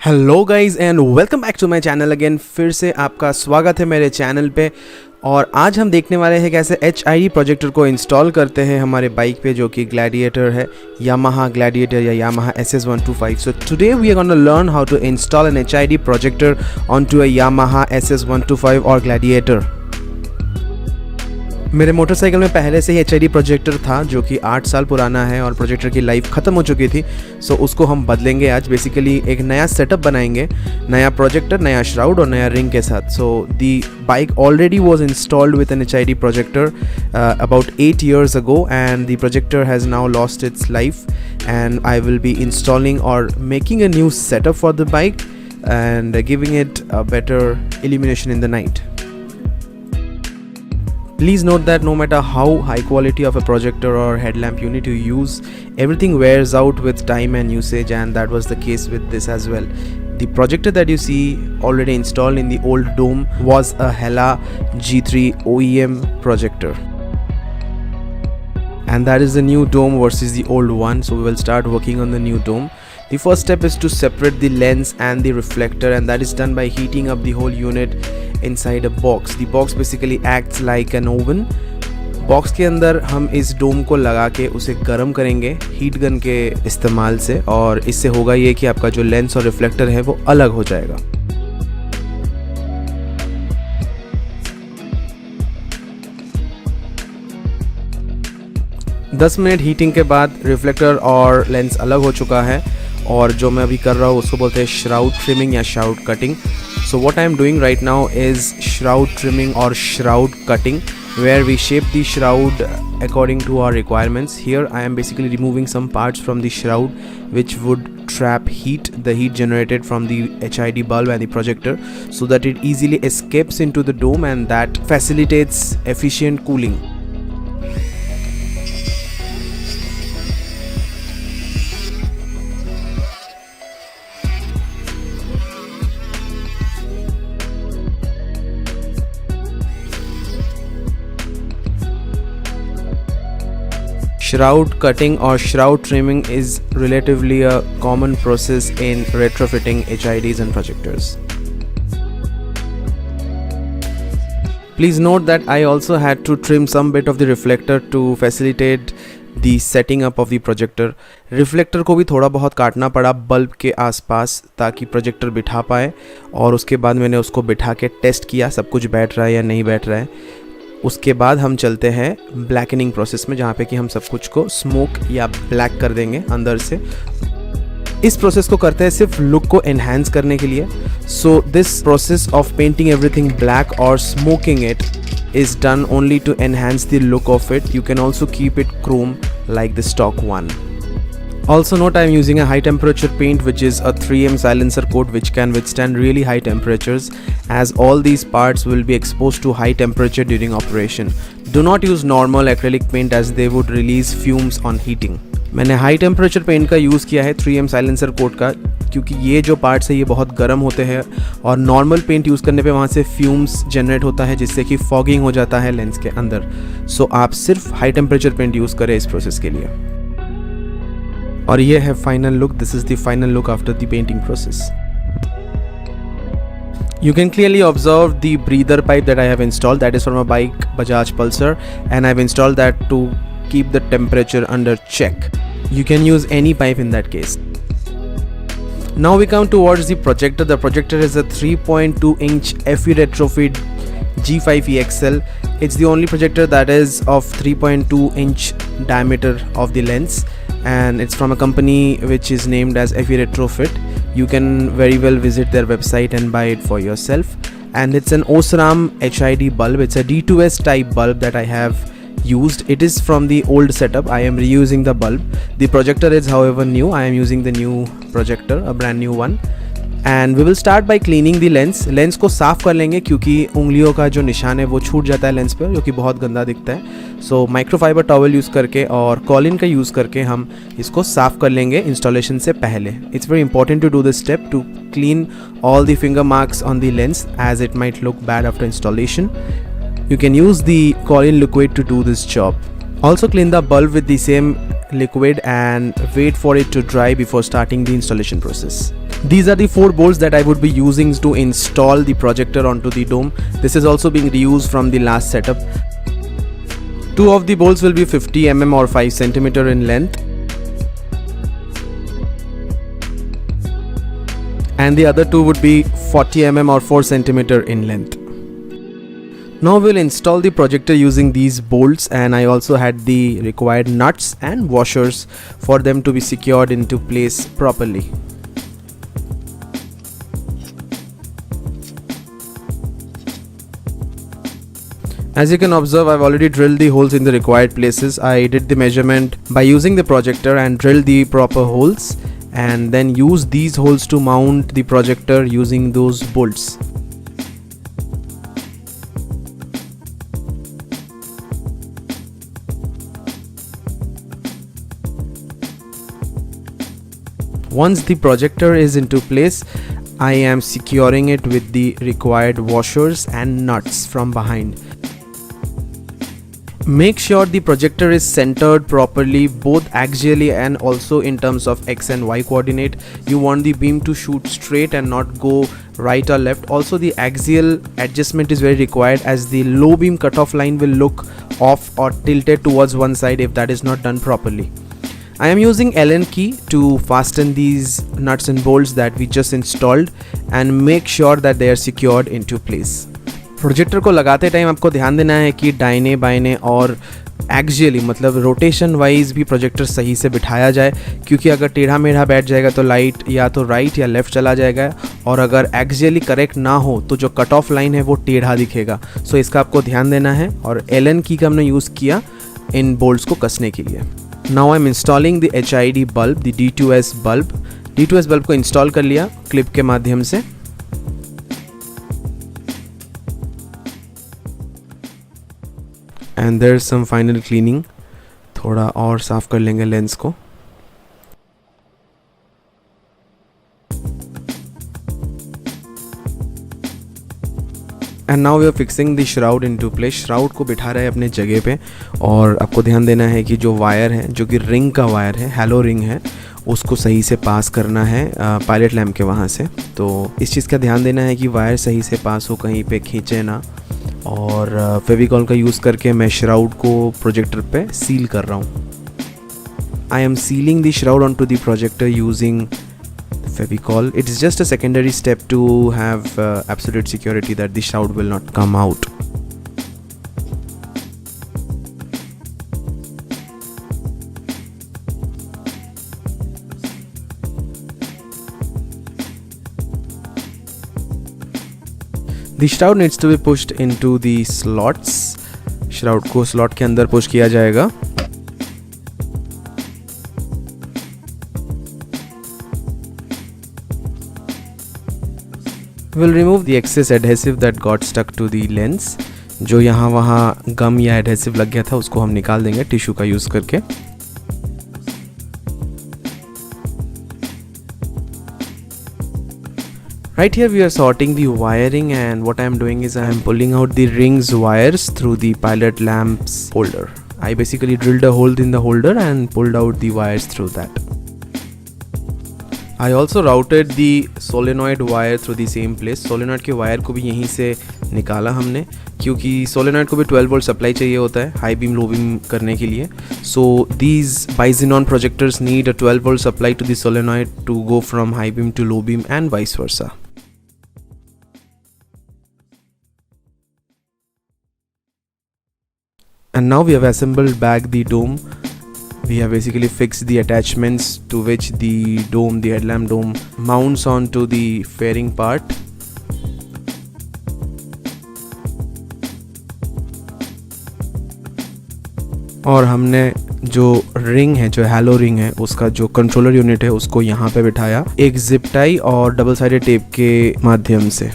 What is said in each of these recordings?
Hello guys and welcome back to my channel again. फिर से आपका स्वागत है मेरे चैनल पे। और आज हम देखने वाले हैं कैसे HID प्रोजेक्टर को इंस्टॉल करते हैं हमारे बाइक पे, जो कि ग्लैडिएटर है, यामाहा ग्लैडिएटर या Yamaha SS125। So today we are gonna learn how to install an HID projector onto a Yamaha SS125 और ग्लैडिएटर। मेरे मोटरसाइकिल में पहले से ही HID प्रोजेक्टर था जो कि 8 साल पुराना है और प्रोजेक्टर की लाइफ ख़त्म हो चुकी थी। सो उसको हम बदलेंगे आज। बेसिकली एक नया सेटअप बनाएंगे, नया प्रोजेक्टर, नया श्राउड और नया रिंग के साथ। So the bike already was installed with an HID projector about 8 years ago, and the projector has now lost its life, and I will be installing or making a new setup for the bike and giving it a better illumination in the night. Please note that no matter how high quality of a projector or headlamp you need to use, everything wears out with time and usage, and that was the case with this as well. The projector that you see already installed in the old dome was a Hella G3 OEM projector, and that is the new dome versus the old one. So we will start working on the new dome. The first step is to separate the lens and the reflector, and that is done by heating up the whole unit inside a box. The box basically acts like an oven. Box के अंदर हम इस डोम को लगा के उसे गर्म करेंगे हीट गन के इस्तेमाल से, और इससे होगा ये कि आपका जो लेंस और रिफ्लेक्टर है वो अलग हो जाएगा। दस मिनट हीटिंग के बाद रिफ्लेक्टर और लेंस अलग हो चुका है, और जो मैं अभी कर रहा हूँ उसको बोलते हैं श्राउड ट्रिमिंग या shroud cutting. So what I am doing right now is shroud trimming or shroud cutting, where we shape the shroud according to our requirements. Here I am basically removing some parts from the shroud which would trap heat, the heat generated from the HID bulb and the projector, so that it easily escapes into the dome, and that facilitates efficient cooling. Shroud cutting or shroud trimming is relatively a common process in retrofitting HIDs and projectors. Please note that I also had to trim some bit of the reflector to facilitate the setting up of the projector. Reflector को भी थोड़ा बहुत काटना पड़ा bulb के आसपास ताकि projector बिठा पाए, और उसके बाद मैंने उसको बिठा के टेस्ट किया सब कुछ बैठ रहा है या नहीं बैठ रहा है। उसके बाद हम चलते हैं ब्लैकनिंग प्रोसेस में, जहाँ पे कि हम सब कुछ को स्मोक या ब्लैक कर देंगे अंदर से। इस प्रोसेस को करते हैं सिर्फ लुक को एनहांस करने के लिए। So this process of painting everything black और smoking it is done only to enhance the look of it. You can also keep it chrome like the stock one. Also note I am using a high temperature paint which is a 3M silencer coat which can withstand really high temperatures, as all these parts will be exposed to high temperature during operation. Do not use normal acrylic paint as they would release fumes on heating. मैंने high temperature paint का use किया है 3M silencer coat का, क्योंकि ये जो parts है ये बहुत गर्म होते हैं, और नॉर्मल पेंट यूज़ करने पे वहाँ से फ्यूम्स जनरेट होता है जिससे कि फॉगिंग हो जाता है लेंस के अंदर। सो आप सिर्फ हाई टेम्परेचर पेंट यूज़ करें इस प्रोसेस के लिए। और ये है final look. This is the final look after the painting process. You can clearly observe the breather pipe that I have installed. That is from a bike Bajaj Pulsar, and I've installed that to keep the temperature under check. You can use any pipe in that case. Now we come towards the projector. The projector is a 3.2 inch FE retrofit G5 EXL. It's the only projector that is of 3.2 inch diameter of the lens, and it's from a company which is named as FE Retrofit. You can very well visit their website and buy it for yourself. And it's an Osram HID bulb. It's a D2S type bulb that I have used. It is from the old setup. I am reusing the bulb. The projector is however new. I am using the new projector, a brand new one. And we will start by cleaning the lens. Lens को साफ़ कर लेंगे क्योंकि उंगलियों का जो निशान है वो छूट जाता है लेंस पर, जो कि बहुत गंदा दिखता है। सो माइक्रोफाइबर टॉवल यूज़ करके और कॉलिन का यूज़ करके हम इसको साफ़ कर लेंगे इंस्टॉलेशन से पहले। It's very important to do this step to clean all the finger marks on the lens, as it might look bad after installation. You can use the Colin liquid to do this job. Also clean the bulb with the same liquid and wait for it to dry before starting the installation process. These are the 4 bolts that I would be using to install the projector onto the dome. This is also being reused from the last setup. 2 of the bolts will be 50 mm or 5 cm in length, and the other 2 would be 40 mm or 4 cm in length. Now we'll install the projector using these bolts, and I also had the required nuts and washers for them to be secured into place properly. As you can observe, I've already drilled the holes in the required places. I did the measurement by using the projector and drilled the proper holes, and then used these holes to mount the projector using those bolts. Once the projector is into place, I am securing it with the required washers and nuts from behind. Make sure the projector is centered properly, both axially and also in terms of X and Y coordinate. You want the beam to shoot straight and not go right or left. Also, the axial adjustment is very required, as the low beam cutoff line will look off or tilted towards one side if that is not done properly. I am using Allen key to fasten these nuts and bolts that we just installed and make sure that they are secured into place. Projector को लगाते time आपको ध्यान देना है कि दाहिने बाइने और axially मतलब रोटेशन वाइज भी प्रोजेक्टर सही से बिठाया जाए, क्योंकि अगर टेढ़ा मेढ़ा बैठ जाएगा तो लाइट या तो राइट या लेफ़्ट चला जाएगा, और अगर एक्सियली करेक्ट ना हो तो जो कट ऑफ लाइन है वो टेढ़ा दिखेगा. सो इसका आपको ध्यान देना है, और एलन की का हमने यूज़ किया इन बोल्ट्स को कसने के लिए. Now I am installing the HID bulb, the D2S bulb. D2S bulb को इंस्टॉल कर लिया क्लिप के माध्यम से. And there is some final cleaning. थोड़ा और साफ कर लेंगे लेंस को. And now we are fixing the shroud into place. Shroud को बिठा रहे हैं अपने जगह पे, और आपको ध्यान देना है कि जो वायर है, जो कि रिंग का वायर है, हैलो रिंग है, उसको सही से पास करना है पायलट लैम्प के वहाँ से. तो इस चीज़ का ध्यान देना है कि वायर सही से पास हो, कहीं पे खींचे ना. और फेविकॉल का यूज़ करके मैं श्राउड को प्रोजेक्टर पे सील कर रहा हूँ. I am sealing the shroud on to the projector using Fevicol. It is just a secondary step to have absolute security that the shroud will not come out. The shroud needs to be pushed into the slots. Shroud को slot के अंदर push किया जाएगा. We'll remove the excess adhesive that got stuck to the lens. जो यहाँ वहाँ गम या adhesive लग गया था उसको हम निकाल देंगे टिश्यू का यूज़ करके. Right here we are sorting the wiring, and what I am doing is I am pulling out the rings wires through the pilot lamp's holder. I basically drilled a hole in the holder and pulled out the wires through that. I also routed the solenoid wire through the same place. Solenoid के wire को भी यहीं से निकाला हमने, क्योंकि solenoid को भी 12 वोल्ट सप्लाई चाहिए होता है हाई बीम लो बीम करने के लिए. So these Bi-Xenon projectors need a 12 volt supply to the solenoid to go from high beam to low beam and vice versa. And now we have assembled back the dome. We have basically fixed the attachments to which the dome, the headlamp dome, mounts onto the fairing part. और हमने जो ring है, जो hello ring है, उसका जो controller unit है उसको यहाँ पे बिठाया एक जिप टाई और डबल साइडेड टेप के माध्यम से.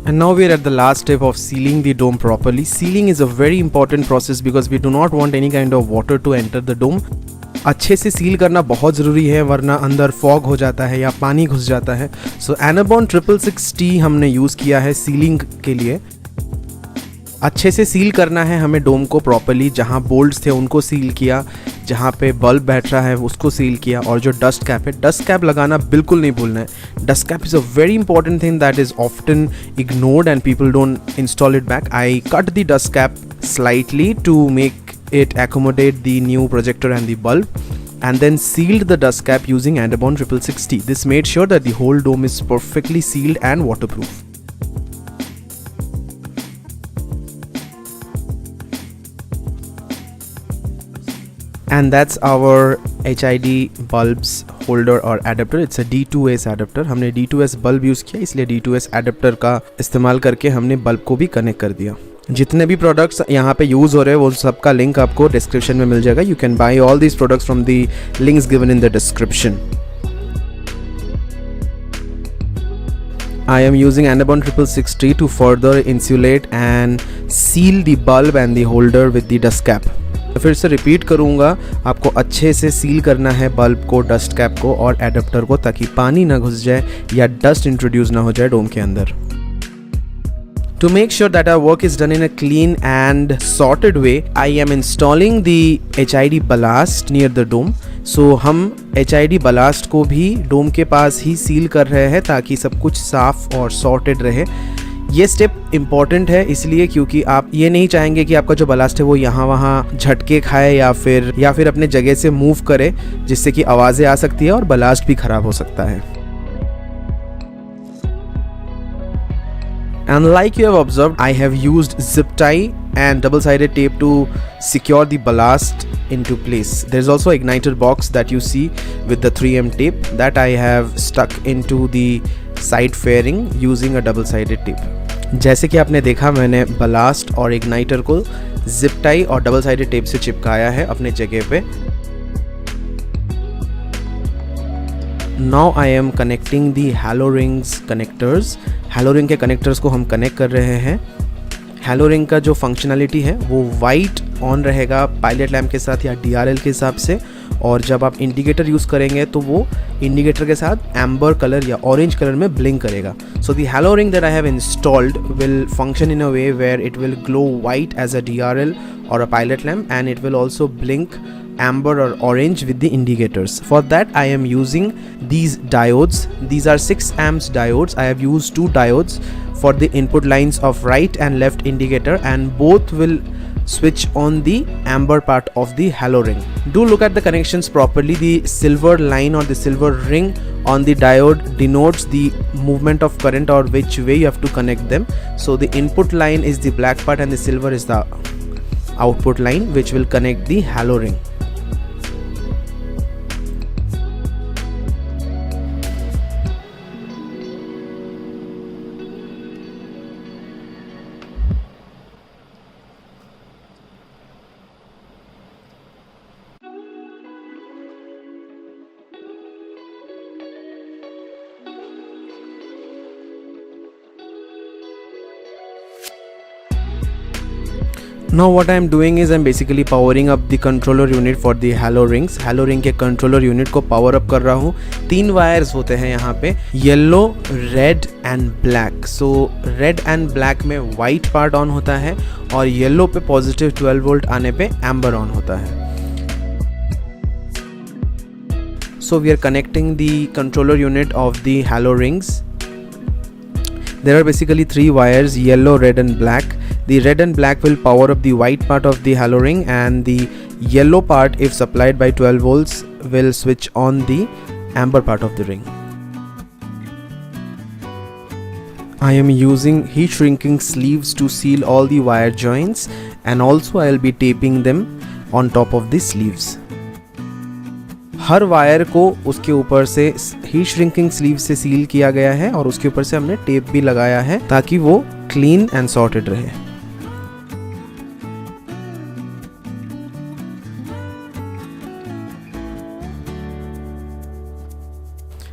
And now we are at the last step of sealing the dome properly. Sealing is a very important process because we do not want any kind of water to enter the dome. अच्छे से seal करना बहुत ज़रूरी है, वरना अंदर fog हो जाता है या पानी घुस जाता है. सो एनाबॉन 666T हमने यूज़ किया है सीलिंग के लिए. अच्छे से सील करना है हमें डोम को प्रॉपर्ली. जहाँ बोल्ट्स थे उनको सील किया, जहाँ पे बल्ब बैठ रहा है उसको सील किया, और जो डस्ट कैप है, डस्ट कैप लगाना बिल्कुल नहीं भूलना है. Dust cap is a very important thing that is often ignored and people don't install it back. I cut the dust cap slightly to make it accommodate the new projector and the bulb, and then sealed the dust cap using Anabon 666T. This made sure that the whole dome is perfectly sealed and waterproof. And that's our HID bulbs holder और adapter. It's a D2S adapter. हमने D2S bulb use किया, इसलिए D2S adapter का इस्तेमाल करके हमने bulb को भी कनेक्ट कर दिया. जितने भी प्रोडक्ट्स यहाँ पे यूज़ हो रहे हैं वो सबका लिंक आपको डिस्क्रिप्शन में मिल जाएगा. You can buy all these products from the links given in the description. I am using Anabon 666T to further insulate and seal the bulb and the holder with the dust cap. फिर से repeat करूँगा, आपको अच्छे से seal करना है bulb को, dust cap को और एडाप्टर को, ताकि पानी ना घुस जाए या डस्ट इंट्रोड्यूस ना हो जाए डोम के अंदर. To make sure that our work is done in a clean and sorted way, I am installing the HID ballast near the dome. So हम HID ballast को भी डोम के पास ही सील कर रहे हैं ताकि सब कुछ साफ और sorted रहे. ये स्टेप इम्पॉर्टेंट है इसलिए क्योंकि आप ये नहीं चाहेंगे कि आपका जो बलास्ट है वो यहाँ वहाँ झटके खाए या फिर अपने जगह से मूव करे, जिससे कि आवाज़ें आ सकती है और बलास्ट भी ख़राब हो सकता है. And like you have observed, I have used zip tie and double-sided tape to secure the ballast into place. There's also igniter box that you see with the 3M tape that I have stuck into the side fairing using a double-sided tape. जैसे कि आपने देखा, मैंने blast और igniter को zip tie और double sided tape से चिपकाया है अपने जगह पे. Now I am connecting the halo rings connectors. halo ring के कनेक्टर्स को हम कनेक्ट कर रहे हैं. halo ring का जो फंक्शनैलिटी है वो वाइट ऑन रहेगा पायलट लैम्प के साथ या DRL के हिसाब से, और जब आप इंडिकेटर यूज़ करेंगे तो वो इंडिकेटर के साथ एम्बर कलर या ऑरेंज कलर में ब्लिंक करेगा. So the halo ring that I have installed will function in a way where it will glow white as a DRL or a pilot lamp, and it will also blink amber or orange with the indicators. For that I am using these diodes. These are 6 amps diodes. I have used 2 diodes for the input lines of right and left indicator, and both will switch on the amber part of the halo ring. Do look at the connections properly. The silver line or the silver ring on the diode denotes the movement of current or which way you have to connect them. So the input line is the black part and the silver is the output line which will connect the halo ring. Now what I am doing is I am basically powering up the controller unit for the halo rings. halo ring के controller unit को power up कर रहा हूँ. 3 wires होते हैं यहाँ पे, yellow, red and black. So red and black में white part on होता है और yellow पे positive 12 volt आने पे amber on होता है. So we are connecting the controller unit of the halo rings. There are basically 3 wires, yellow, red and black. The red and black will power up the white part of the halo ring, and the yellow part, if supplied by 12 volts, will switch on the amber part of the ring. I am using heat shrinking sleeves to seal all the wire joints, and also I will be taping them on top of the sleeves. Her wire को उसके ऊपर से heat shrinking sleeve से seal किया गया है और उसके ऊपर से हमने टेप भी लगाया है ताकि वो क्लीन एंड सॉर्टेड रहे.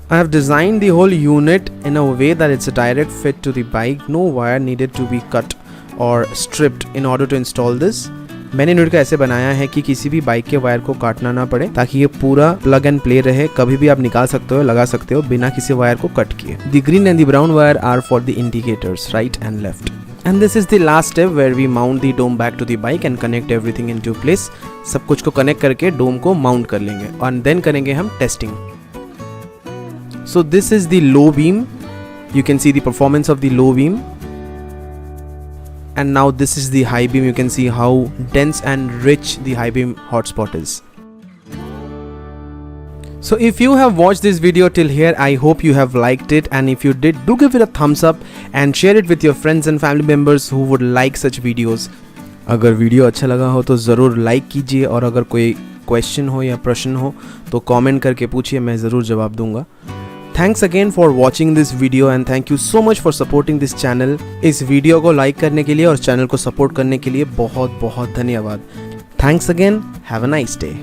I have designed the whole unit in a way that it's a direct fit to the bike. No wire needed to be cut or stripped in order to install this. मैंने unit को ऐसे बनाया है कि किसी भी bike के wire को काटना ना पड़े, ताकि ये पूरा प्लग एंड प्ले रहे. कभी भी आप निकाल सकते हो, लगा सकते हो बिना किसी वायर को कट किए. The green and the brown wire are for the indicators, right and left. And this is the last step where we mount the dome back to the bike and connect everything into place. सब कुछ को connect करके डोम को mount कर लेंगे और then करेंगे हम testing. So this is the low beam. You can see the performance of the low beam. And now this is the high beam. You can see how dense and rich the high beam hotspot is. So if you have watched this video till here, I hope you have liked it, and if you did, do give it a thumbs up and share it with your friends and family members who would like such videos. अगर video अच्छा लगा हो तो ज़रूर like कीजिए, और अगर कोई क्वेश्चन हो या प्रश्न हो तो कमेंट करके पूछिए, मैं ज़रूर जवाब दूंगा. Thanks again for watching this video and thank you so much for supporting this channel. इस वीडियो को लाइक करने के लिए और चैनल को सपोर्ट करने के लिए बहुत बहुत धन्यवाद. Thanks again. Have a nice day.